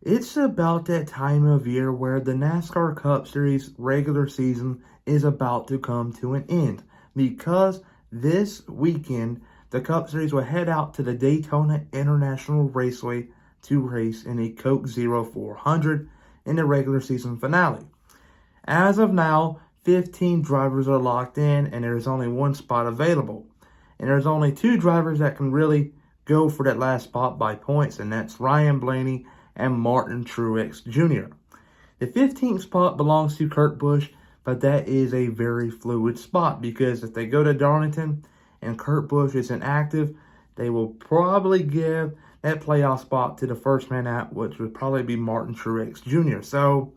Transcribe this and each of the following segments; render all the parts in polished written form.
It's about that time of year where the NASCAR Cup Series regular season is about to come to an end because this weekend the Cup Series will head out to the Daytona International Raceway to race in a Coke Zero 400 in the regular season finale. As of now, 15 drivers are locked in and there's only one spot available. And there's only two drivers that can really go for that last spot by points, and that's Ryan Blaney and Martin Truex Jr. The 15th spot belongs to Kurt Busch, but that is a very fluid spot because if they go to Darlington and Kurt Busch isn't active, they will probably give that playoff spot to the first man out, which would probably be Martin Truex Jr. So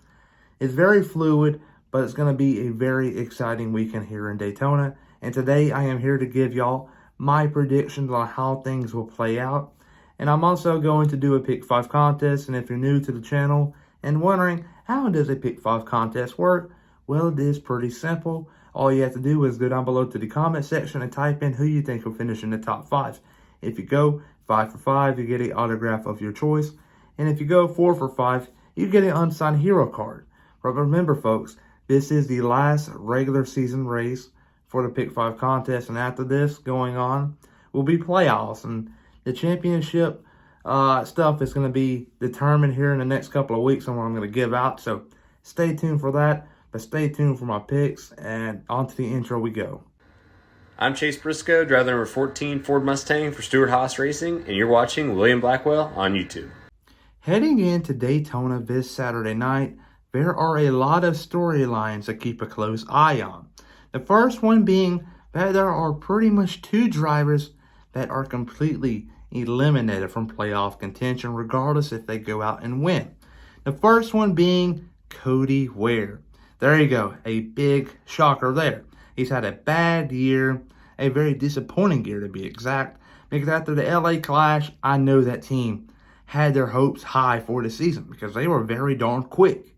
it's very fluid, but it's going to be a very exciting weekend here in Daytona. And today I am here to give y'all my predictions on how things will play out. And I'm also going to do a Pick 5 contest. And if you're new to the channel and wondering how does a Pick 5 contest work, well, it is pretty simple. All you have to do is go down below to the comment section and type in who you think will finish in the top 5. If you go 5 for 5, you get an autograph of your choice. And if you go 4 for 5, you get an unsigned hero card. But remember, folks, this is the last regular season race for the Pick 5 contest. And after this, going on, will be playoffs. And the championship stuff is going to be determined here in the next couple of weeks on what I'm going to give out. So stay tuned for that. But stay tuned for my picks. And on to the intro we go. I'm Chase Briscoe, driver number 14 Ford Mustang for Stewart Haas Racing, and you're watching William Blackwell on YouTube. Heading into Daytona this Saturday night, there are a lot of storylines to keep a close eye on. The first one being that there are pretty much two drivers that are completely eliminated from playoff contention regardless if they go out and win. The first one being Cody Ware. There you go, a big shocker there. He's had a bad year, a very disappointing year to be exact, because after the LA Clash, I know that team had their hopes high for the season because they were very darn quick,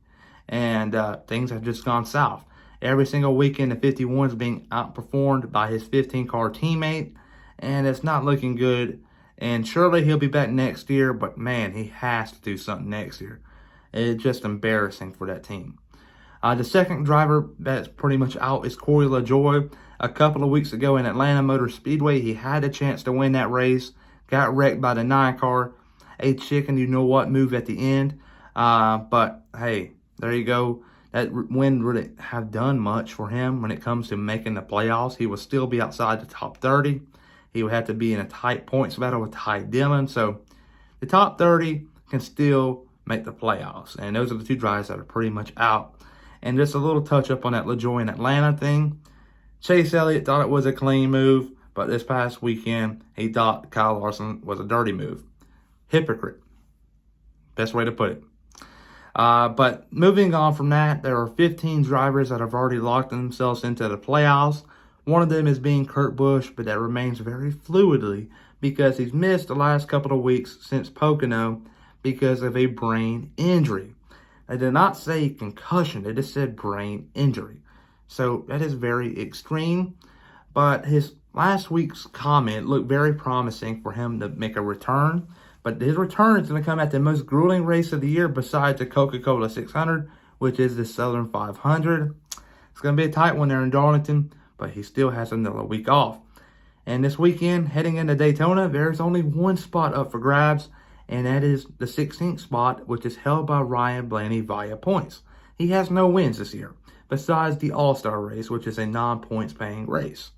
and things have just gone south. Every single weekend, the 51 is being outperformed by his 15-car teammate, and it's not looking good. And surely he'll be back next year, but man, he has to do something next year. It's just embarrassing for that team. The second driver that's pretty much out is Corey LaJoie. A couple of weeks ago in Atlanta Motor Speedway, he had a chance to win that race, got wrecked by the 9-car. A chicken, you know what, move at the end. But hey, there you go. That win really have done much for him when it comes to making the playoffs. He will still be outside the top 30. He would have to be in a tight points battle with Todd Gillan. So the top 30 can still make the playoffs. And those are the two drivers that are pretty much out. And just a little touch up on that LaJoie in Atlanta thing. Chase Elliott thought it was a clean move, but this past weekend, he thought Kyle Larson was a dirty move. Hypocrite. Best way to put it. But moving on from that, there are 15 drivers that have already locked themselves into the playoffs. One of them is being Kurt Busch, but that remains very fluidly because he's missed the last couple of weeks since Pocono because of a brain injury. They did not say concussion, they just said brain injury. So that is very extreme, but his last week's comment looked very promising for him to make a return. But his return is going to come at the most grueling race of the year besides the Coca-Cola 600, which is the Southern 500. It's going to be a tight one there in Darlington, but he still has another week off. And this weekend, heading into Daytona, there's only one spot up for grabs, and that is the 16th spot, which is held by Ryan Blaney via points. He has no wins this year, besides the All-Star race, which is a non-points paying race.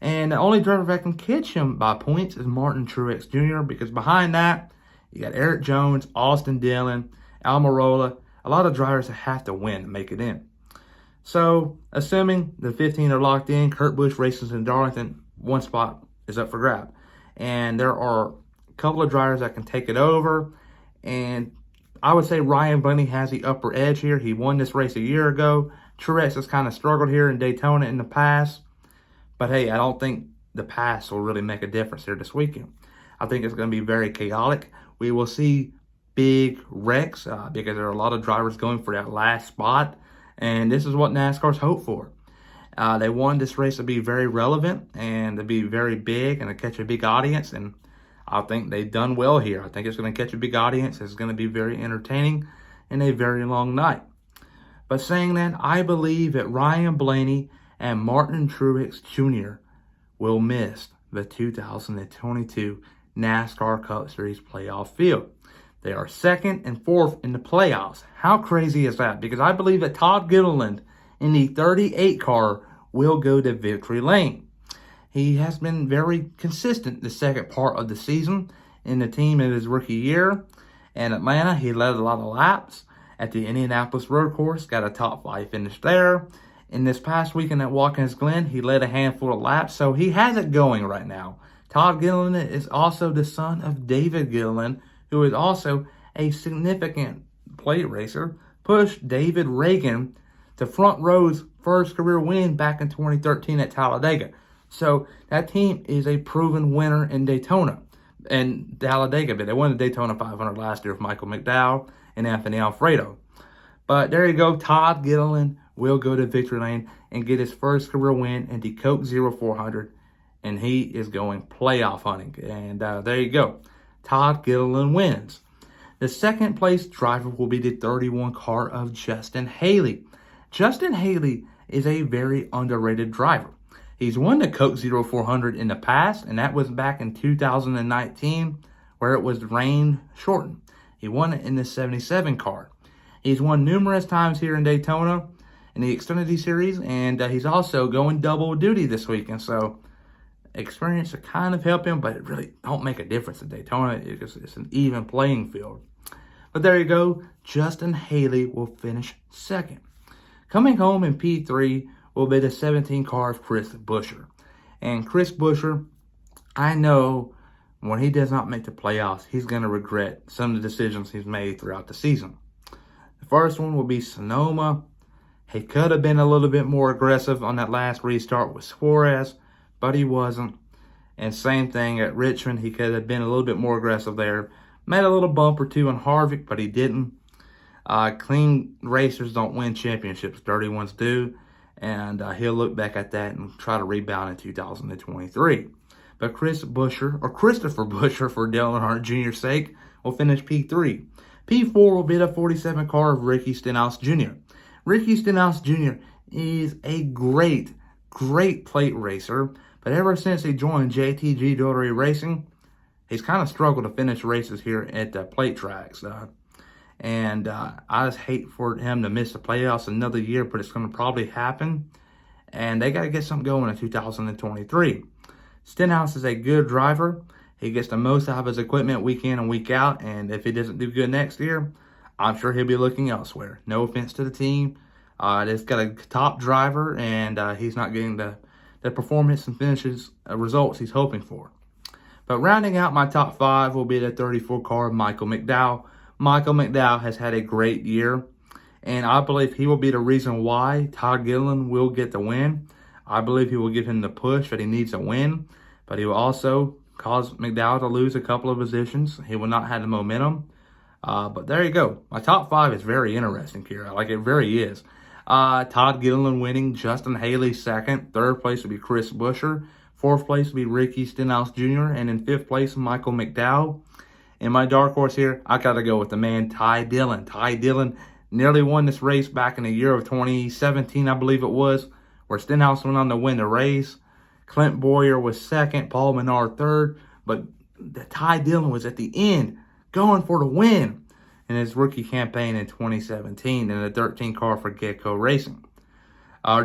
And the only driver that can catch him by points is Martin Truex Jr. because behind that, you got Eric Jones, Austin Dillon, Almirola, a lot of drivers that have to win to make it in. So, assuming the 15 are locked in, Kurt Busch races in Darlington, one spot is up for grab. And there are a couple of drivers that can take it over. And I would say Ryan Blaney has the upper edge here. He won this race a year ago. Truex has kind of struggled here in Daytona in the past. But hey, I don't think the pass will really make a difference here this weekend. I think it's going to be very chaotic. We will see big wrecks because there are a lot of drivers going for that last spot. And this is what NASCAR's hope for. They want this race to be very relevant and to be very big and to catch a big audience. And I think they've done well here. I think it's going to catch a big audience. It's going to be very entertaining and a very long night. But saying that, I believe that Ryan Blaney and Martin Truex Jr. will miss the 2022 NASCAR Cup Series playoff field. They are 2nd and 4th in the playoffs. How crazy is that? Because I believe that Todd Gillan in the 38 car will go to victory lane. He has been very consistent the second part of the season in the team in his rookie year. In Atlanta, he led a lot of laps. At the Indianapolis Road Course, got a top 5 finish there. In this past weekend at Watkins Glen, he led a handful of laps, so he has it going right now. Todd Gillan is also the son of David Gillan, who is also a significant plate racer, pushed David Reagan to front row's first career win back in 2013 at Talladega. So that team is a proven winner in Daytona and Talladega. But they won the Daytona 500 last year with Michael McDowell and Anthony Alfredo. But there you go. Todd Gillan will go to victory lane and get his first career win in the Coke 0400. And he is going playoff hunting. And there you go. Todd Gillan wins. The second place driver will be the 31 car of Justin Haley. Justin Haley is a very underrated driver. He's won the Coke 0400 in the past, and that was back in 2019, where it was rain shortened. He won it in the 77 car. He's won numerous times here in Daytona in the Xfinity Series, and he's also going double duty this weekend. So experience to kind of help him, but it really don't make a difference in Daytona because it's an even playing field. But there you go. Justin Haley will finish second. Coming home in P3 will be the 17 car of Chris Buescher. And Chris Buescher, I know when he does not make the playoffs, he's going to regret some of the decisions he's made throughout the season. The first one will be Sonoma. He could have been a little bit more aggressive on that last restart with Suarez, but he wasn't. And same thing at Richmond. He could have been a little bit more aggressive there. Made a little bump or two on Harvick, but he didn't. Clean racers don't win championships. Dirty ones do. And he'll look back at that and try to rebound in 2023. But Christopher Buescher, for Dale Earnhardt Jr.'s sake, will finish P3. P4 will be the 47 car of Ricky Stenhouse Jr. Ricky Stenhouse Jr. is a great plate racer, but ever since he joined JTG Jewelry Racing, he's kind of struggled to finish races here at the plate tracks. And I just hate for him to miss the playoffs another year, but it's going to probably happen. And they got to get something going in 2023. Stenhouse is a good driver. He gets the most out of his equipment week in and week out. And if he doesn't do good next year, I'm sure he'll be looking elsewhere. No offense to the team. It's got a top driver, and he's not getting the performance and finishes results he's hoping for. But rounding out my top 5 will be the 34 car of Michael McDowell. Michael McDowell has had a great year, and I believe he will be the reason why Todd Gillan will get the win. I believe he will give him the push that he needs to win, but he will also cause McDowell to lose a couple of positions. He will not have the momentum. But there you go. My top 5 is very interesting here. Like, it very is. Todd Gillan winning, Justin Haley second. Third place will be Chris Buescher. Fourth place will be Ricky Stenhouse Jr. And in fifth place, Michael McDowell. In my dark horse here, I got to go with the man, Ty Dillon. Ty Dillon nearly won this race back in the year of 2017, I believe it was, where Stenhouse went on to win the race. Clint Boyer was second, Paul Menard third, but Ty Dillon was at the end going for the win in his rookie campaign in 2017 in the 13 car for Gecko Racing.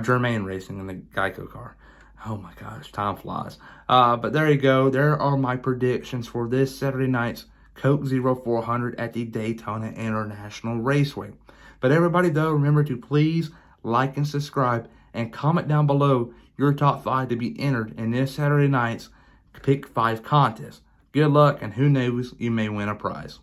Germain Racing in the Geico car. Oh my gosh, time flies. But there you go. There are my predictions for this Saturday night's Coke 0400 at the Daytona International Raceway. But everybody, though, remember to please like and subscribe and comment down below your top 5 to be entered in this Saturday night's Pick 5 contest. Good luck, and who knows, you may win a prize.